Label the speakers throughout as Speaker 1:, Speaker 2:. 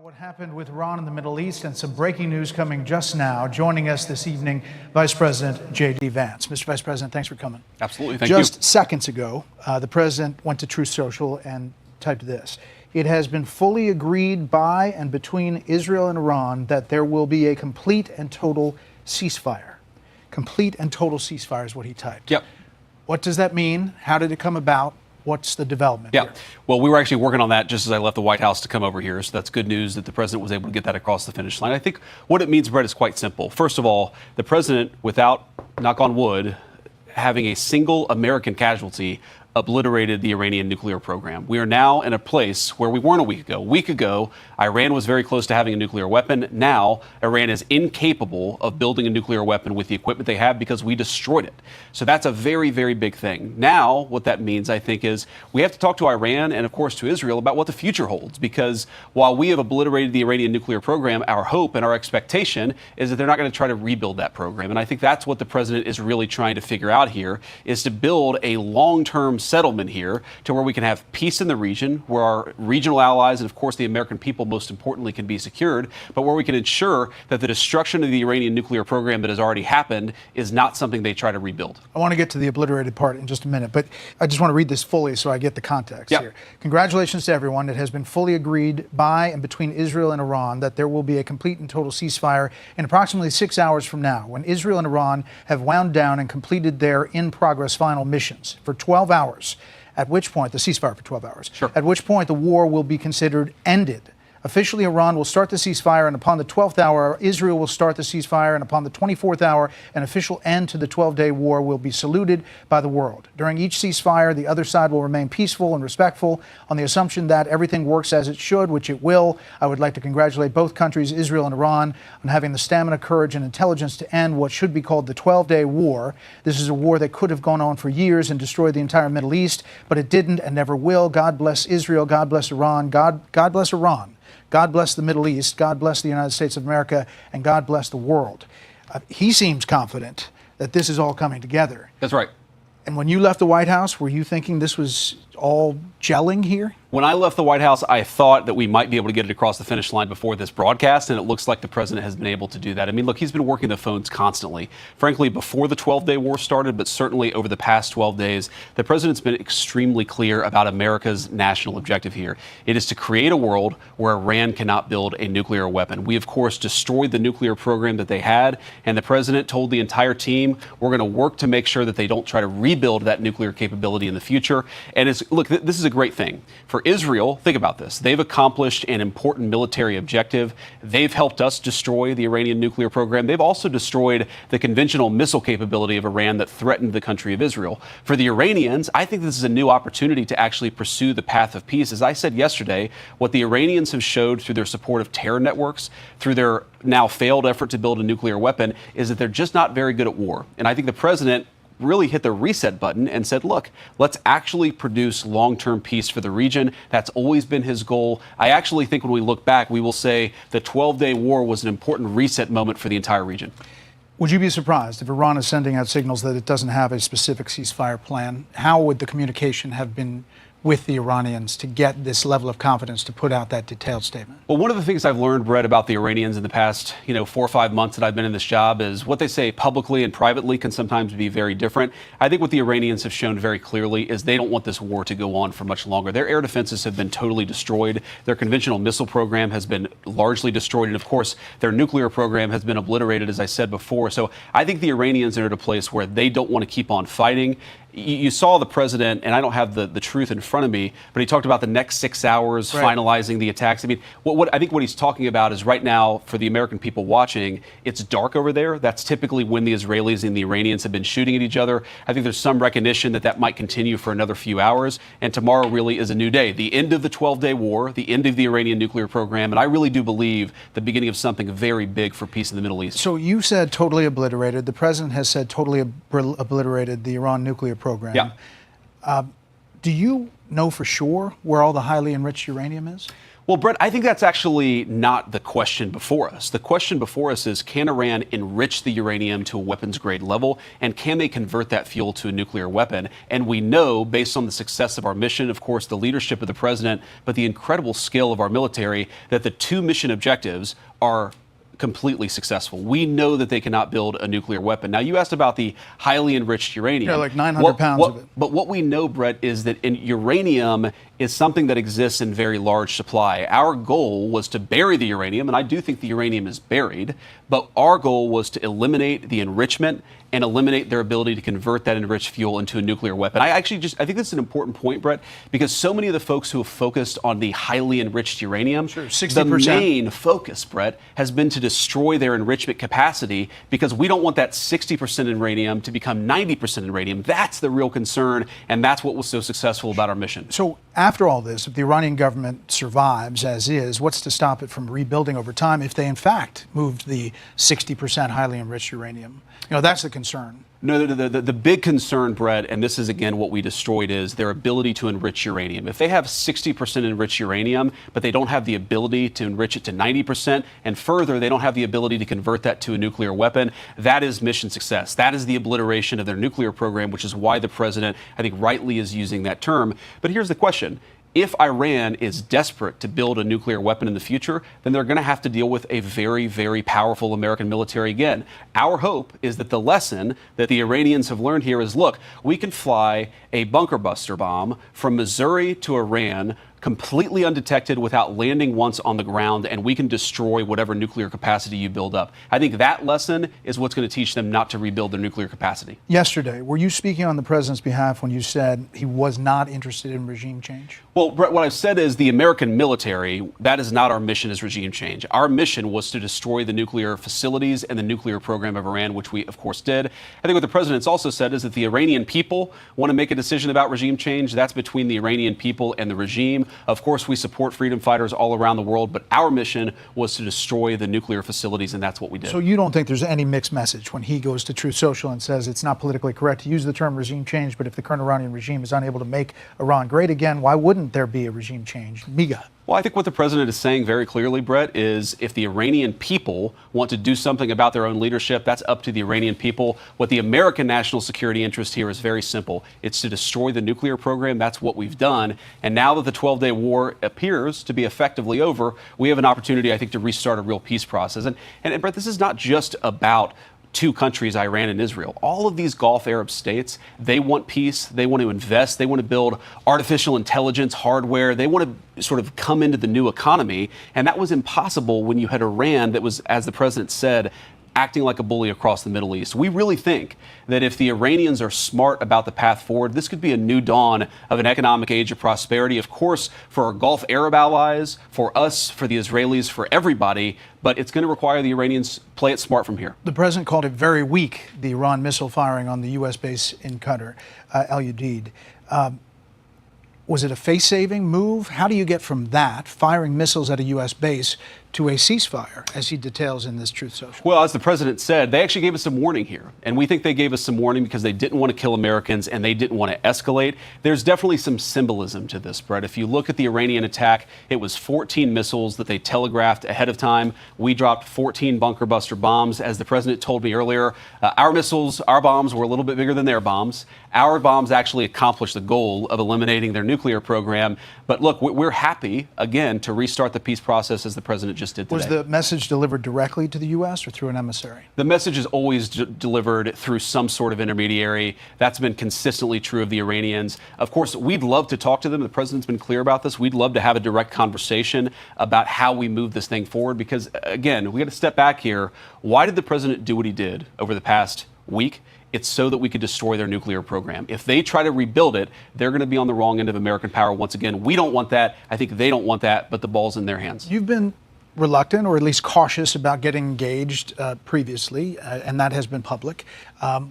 Speaker 1: What happened with Iran in the Middle East and some breaking news coming just now. Joining us this evening, Vice President JD Vance. Mr. Vice President, thanks for coming.
Speaker 2: Absolutely, thank you.
Speaker 1: Just seconds ago, the President went to Truth Social and typed this. It has been fully agreed by and between Israel and Iran that there will be a complete and total ceasefire. Complete and total ceasefire is what he typed.
Speaker 2: Yep.
Speaker 1: What does that mean? How did it come about? What's the development here?
Speaker 2: Well, we were actually working on that just as I left the White House to come over here. So that's good news that the president was able to get that across the finish line. I think what it means, Brett, is quite simple. First of all, the president, without, knock on wood, having a single American casualty, obliterated the Iranian nuclear program. We are now in a place where we weren't a week ago. A week ago, Iran was very close to having a nuclear weapon. Now, Iran is incapable of building a nuclear weapon with the equipment they have because we destroyed it. So that's a very, very big thing. Now, what that means, I think, is we have to talk to Iran and, of course, to Israel about what the future holds. Because while we have obliterated the Iranian nuclear program, our hope and our expectation is that they're not going to try to rebuild that program. And I think that's what the president is really trying to figure out here, is to build a long-term settlement here to where we can have peace in the region, where our regional allies and, of course, the American people, most importantly, can be secured, but where we can ensure that the destruction of the Iranian nuclear program that has already happened is not something they try to rebuild.
Speaker 1: I want to get to the obliterated part in just a minute, but I just want to read this fully so I get the context here. Congratulations to everyone. It has been fully agreed by and between Israel and Iran that there will be a complete and total ceasefire in approximately 6 hours from now, when Israel and Iran have wound down and completed their in-progress final missions for 12 hours. At which point, the ceasefire for 12 hours, at which point the war will be considered ended. Officially, Iran will start the ceasefire, and upon the 12th hour, Israel will start the ceasefire, and upon the 24th hour, an official end to the 12-day war will be saluted by the world. During each ceasefire, the other side will remain peaceful and respectful on the assumption that everything works as it should, which it will. I would like to congratulate both countries, Israel and Iran, on having the stamina, courage, and intelligence to end what should be called the 12-day war. This is a war that could have gone on for years and destroyed the entire Middle East, but it didn't and never will. God bless Israel. God bless Iran. God bless Iran. God bless the Middle East, God bless the United States of America, and God bless the world. He seems confident that this is all coming together.
Speaker 2: That's right.
Speaker 1: And when you left the White House, were you thinking this was all gelling here?
Speaker 2: When I left the White House, I thought that we might be able to get it across the finish line before this broadcast, and it looks like the president has been able to do that. I mean, look, he's been working the phones constantly. Frankly, before the 12-day war started, but certainly over the past 12 days, the president's been extremely clear about America's national objective here. It is to create a world where Iran cannot build a nuclear weapon. We, of course, destroyed the nuclear program that they had, and the president told the entire team, we're going to work to make sure that they don't try to rebuild that nuclear capability in the future. And look, this is a great thing. For Israel, think about this. They've accomplished an important military objective. They've helped us destroy the Iranian nuclear program. They've also destroyed the conventional missile capability of Iran that threatened the country of Israel. For the Iranians, I think this is a new opportunity to actually pursue the path of peace. As I said yesterday, what the Iranians have showed through their support of terror networks, through their now failed effort to build a nuclear weapon, is that they're just not very good at war. And I think the president really hit the reset button and said, look, let's actually produce long-term peace for the region. That's always been his goal. I actually think when we look back, we will say the 12-day war was an important reset moment for the entire region.
Speaker 1: Would you be surprised if Iran is sending out signals that it doesn't have a specific ceasefire plan? How would the communication have been with the Iranians to get this level of confidence to put out that detailed statement?
Speaker 2: Well, one of the things I've learned, Brett, about the Iranians in the past, 4 or 5 months that I've been in this job is what they say publicly and privately can sometimes be very different. I think what the Iranians have shown very clearly is they don't want this war to go on for much longer. Their air defenses have been totally destroyed. Their conventional missile program has been largely destroyed. And of course, their nuclear program has been obliterated, as I said before. So I think the Iranians are at a place where they don't want to keep on fighting. You saw the president, and I don't have the truth in front of me, but he talked about the next 6 hours, finalizing the attacks. I mean, I think what he's talking about is right now, for the American people watching, it's dark over there. That's typically when the Israelis and the Iranians have been shooting at each other. I think there's some recognition that that might continue for another few hours, and tomorrow really is a new day. The end of the 12-day war, the end of the Iranian nuclear program, and I really do believe the beginning of something very big for peace in the Middle East.
Speaker 1: So you said totally obliterated. The president has said totally obliterated the Iran nuclear program.
Speaker 2: Yeah.
Speaker 1: Do you know for sure where all the highly enriched uranium is?
Speaker 2: Well, Brett, I think that's actually not the question before us. The question before us is, can Iran enrich the uranium to a weapons-grade level, and can they convert that fuel to a nuclear weapon? And we know, based on the success of our mission, of course, the leadership of the president, but the incredible scale of our military, that the two mission objectives are completely successful. We know that they cannot build a nuclear weapon. Now, you asked about the highly enriched uranium.
Speaker 1: Yeah, like 900 pounds of it.
Speaker 2: But what we know, Brett, is that uranium is something that exists in very large supply. Our goal was to bury the uranium, and I do think the uranium is buried, but our goal was to eliminate the enrichment and eliminate their ability to convert that enriched fuel into a nuclear weapon. I think that's an important point, Brett, because so many of the folks who have focused on the highly enriched uranium,
Speaker 1: sure, 60%.
Speaker 2: The main focus, Brett, has been to destroy their enrichment capacity, because we don't want that 60% uranium to become 90% uranium. That's the real concern, and that's what was so successful about our mission.
Speaker 1: So after all this, if the Iranian government survives as is, what's to stop it from rebuilding over time if they in fact moved the 60% highly enriched uranium? That's the concern.
Speaker 2: No, the big concern, Brett, and this is again what we destroyed, is their ability to enrich uranium. If they have 60% enriched uranium, but they don't have the ability to enrich it to 90%, and further, they don't have the ability to convert that to a nuclear weapon, that is mission success. That is the obliteration of their nuclear program, which is why the president, I think, rightly is using that term. But here's the question. If Iran is desperate to build a nuclear weapon in the future, then they're going to have to deal with a very, very powerful American military again. Our hope is that the lesson that the Iranians have learned here is, look, we can fly a bunker buster bomb from Missouri to Iran completely undetected without landing once on the ground, and we can destroy whatever nuclear capacity you build up. I think that lesson is what's going to teach them not to rebuild their nuclear capacity.
Speaker 1: Yesterday, were you speaking on the president's behalf when you said he was not interested in regime change?
Speaker 2: Well, Brett, what I've said is the American military, that is not our mission as regime change. Our mission was to destroy the nuclear facilities and the nuclear program of Iran, which we, of course, did. I think what the president's also said is that the Iranian people want to make a decision about regime change. That's between the Iranian people and the regime. Of course, we support freedom fighters all around the world, but our mission was to destroy the nuclear facilities, and that's what we did.
Speaker 1: So you don't think there's any mixed message when he goes to Truth Social and says it's not politically correct to use the term regime change, but if the current Iranian regime is unable to make Iran great again, why wouldn't there be a regime change? Miga.
Speaker 2: Well, I think what the president is saying very clearly, Brett, is if the Iranian people want to do something about their own leadership, that's up to the Iranian people. What the American national security interest here is very simple. It's to destroy the nuclear program. That's what we've done. And now that the 12-day war appears to be effectively over, we have an opportunity, I think, to restart a real peace process. And Brett, this is not just about two countries, Iran and Israel. All of these Gulf Arab states, they want peace, they want to invest, they want to build artificial intelligence hardware, they want to sort of come into the new economy. And that was impossible when you had Iran that was, as the president said, acting like a bully across the Middle East. We really think that if the Iranians are smart about the path forward, this could be a new dawn of an economic age of prosperity, of course, for our Gulf Arab allies, for us, for the Israelis, for everybody, but it's going to require the Iranians play it smart from here.
Speaker 1: The president called it very weak, the Iran missile firing on the U.S. base in Qatar, Al Udeid. Was it a face-saving move? How do you get from that, firing missiles at a U.S. base, to a ceasefire, as he details in this Truth Social?
Speaker 2: Well, as the president said, they actually gave us some warning here. And we think they gave us some warning because they didn't want to kill Americans and they didn't want to escalate. There's definitely some symbolism to this, Brett. If you look at the Iranian attack, it was 14 missiles that they telegraphed ahead of time. We dropped 14 bunker buster bombs. As the president told me earlier, our missiles, our bombs were a little bit bigger than their bombs. Our bombs actually accomplished the goal of eliminating their nuclear program. But look, we're happy, again, to restart the peace process as the president just did today.
Speaker 1: Was the message delivered directly to the U.S. or through an emissary?
Speaker 2: The message is always delivered through some sort of intermediary. That's been consistently true of the Iranians. Of course, we'd love to talk to them. The president's been clear about this. We'd love to have a direct conversation about how we move this thing forward because, again, we got to step back here. Why did the president do what he did over the past week? It's so that we could destroy their nuclear program. If they try to rebuild it, they're going to be on the wrong end of American power once again. We don't want that. I think they don't want that, but the ball's in their hands.
Speaker 1: You've been reluctant or at least cautious about getting engaged previously, and that has been public.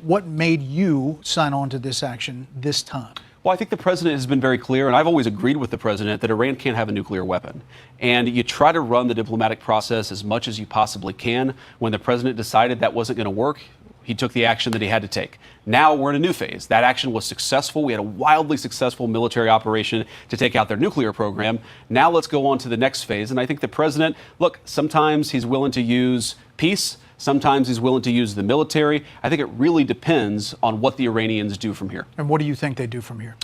Speaker 1: What made you sign on to this action this time?
Speaker 2: Well, I think the president has been very clear, and I've always agreed with the president, that Iran can't have a nuclear weapon. And you try to run the diplomatic process as much as you possibly can. When the president decided that wasn't going to work, He took the action that he had to take. Now we're in a new phase. That action was successful. We had a wildly successful military operation to take out their nuclear program. Now let's go on to the next phase. And I think the president, look, sometimes he's willing to use peace. Sometimes he's willing to use the military. I think it really depends on what the Iranians do from here.
Speaker 1: And what do you think they do from here?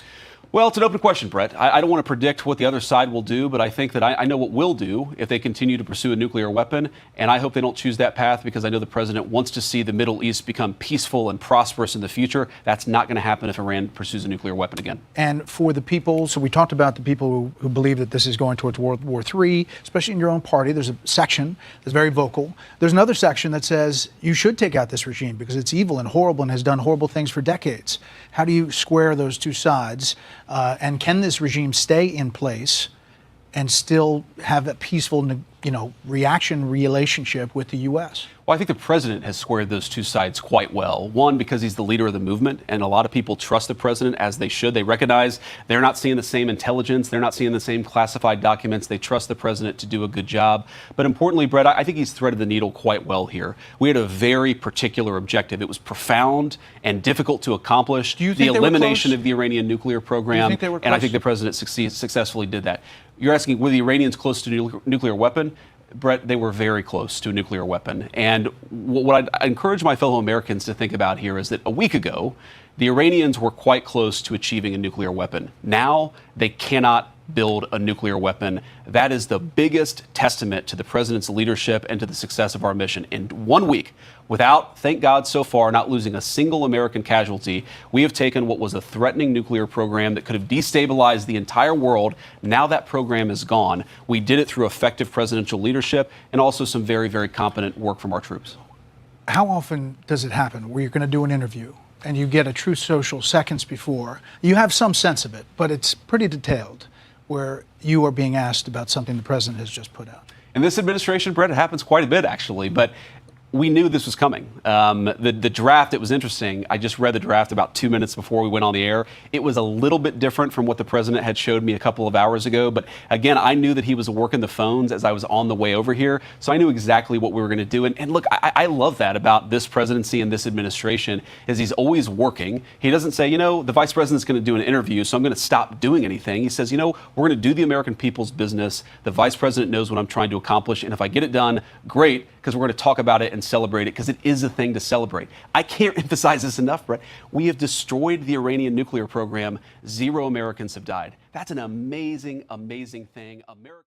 Speaker 2: Well, it's an open question, Brett. I don't want to predict what the other side will do, but I think that I know what we'll do if they continue to pursue a nuclear weapon, and I hope they don't choose that path because I know the president wants to see the Middle East become peaceful and prosperous in the future. That's not going to happen if Iran pursues a nuclear weapon again.
Speaker 1: And for the people, so we talked about the people who believe that this is going towards World War III, especially in your own party. There's a section that's very vocal. There's another section that says you should take out this regime because it's evil and horrible and has done horrible things for decades. How do you square those two sides? And can this regime stay in place and still have a peaceful, reaction relationship with the U.S.?
Speaker 2: Well, I think the president has squared those two sides quite well. One, because he's the leader of the movement, and a lot of people trust the president as they should. They recognize they're not seeing the same intelligence. They're not seeing the same classified documents. They trust the president to do a good job. But importantly, Brett, I think he's threaded the needle quite well here. We had a very particular objective. It was profound and difficult to accomplish.
Speaker 1: Do you think
Speaker 2: the elimination of the Iranian nuclear program. And I think the president successfully did that. You're asking, were the Iranians close to a nuclear weapon? Brett, they were very close to a nuclear weapon. And what I encourage my fellow Americans to think about here is that a week ago, the Iranians were quite close to achieving a nuclear weapon. Now they cannot build a nuclear weapon. That is the biggest testament to the president's leadership and to the success of our mission. In 1 week, without, thank God so far, not losing a single American casualty, we have taken what was a threatening nuclear program that could have destabilized the entire world. Now that program is gone. We did it through effective presidential leadership and also some very, very competent work from our troops.
Speaker 1: How often does it happen where you're going to do an interview and you get a Truth Social seconds before? You have some sense of it, but it's pretty detailed, where you are being asked about something the president has just put out.
Speaker 2: In this administration, Brett, it happens quite a bit, actually, but we knew this was coming. The draft, it was interesting. I just read the draft about 2 minutes before we went on the air. It was a little bit different from what the president had showed me a couple of hours ago. But again, I knew that he was working the phones as I was on the way over here. So I knew exactly what we were going to do. And look, I love that about this presidency and this administration is he's always working. He doesn't say, the vice president's going to do an interview, so I'm going to stop doing anything. He says, we're going to do the American people's business. The vice president knows what I'm trying to accomplish. And if I get it done, great, because we're going to talk about it and celebrate it because it is a thing to celebrate. I can't emphasize this enough, Brett. We have destroyed the Iranian nuclear program. 0 Americans have died. That's an amazing, amazing thing.